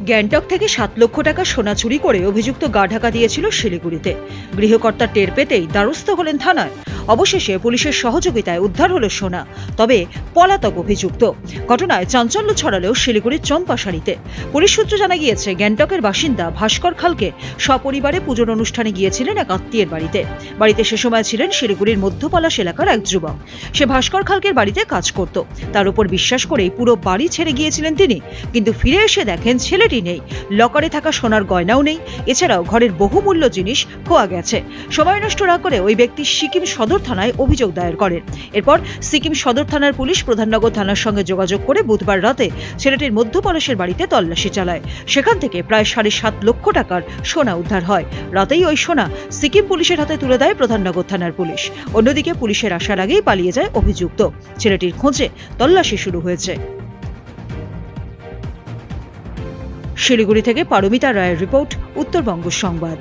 গ্যাংটক থেকে 7 লক্ষ টাকা সোনা চুরি করে অভিযুক্ত গা ঢাকা দিয়েছিল শিলিগুড়িতে। গৃহকর্তা টের পেতেই দ্বারস্থ হলেন থানায়। অবশেষে পুলিশের সহযোগিতায় উদ্ধার হলো সোনা, তবে পলাতক অভিযুক্ত। ঘটনায় চাঞ্চল্য ছড়ালেও শিলিগুড়ির চম্পাশাড়িতে। পুলিশ সূত্রে জানা গিয়েছে, গ্যাংটকের বাসিন্দা ভাস্কর খালকে সপরিবারে পুজোর অনুষ্ঠানে গিয়েছিলেন এক আত্মীয়ের বাড়িতে সে সময় ছিলেন শিলিগুড়ির মধ্যপলাশ এলাকার এক যুবক। সে ভাস্কর খালকের বাড়িতে কাজ করত। তার উপর বিশ্বাস করেই পুরো বাড়ি ছেড়ে গিয়েছিলেন তিনি, কিন্তু ফিরে এসে দেখেন ছেলেটি নেই, লকারে থাকা সোনার গয়নাও নেই, এছাড়াও ঘরের বহুমূল্য জিনিস খোয়া গেছে। সময় নষ্ট না করে ওই ব্যক্তি সিকিম সদর থানায় অভিযোগ দায়ের করেন। এরপর সিকিম সদর থানার পুলিশ প্রধাননগর থানার সঙ্গে যোগাযোগ করে বুধবার রাতে ছেলেটির মধ্যপলাশের বাড়িতে তল্লাশি চালায়। সেখান থেকে প্রায় 7.5 লক্ষ টাকার সোনা উদ্ধার হয়। রাতেই ওই সোনা সিকিম পুলিশের হাতে তুলে দেয় প্রধাননগর থানার পুলিশ। অন্যদিকে পুলিশের আসার আগেই পালিয়ে যায় অভিযুক্ত। ছেলেটির খোঁজে তল্লাশি শুরু হয়েছে। শিলিগুড়ি থেকে পারমিতা রায়ের রিপোর্ট, উত্তরবঙ্গ সংবাদ।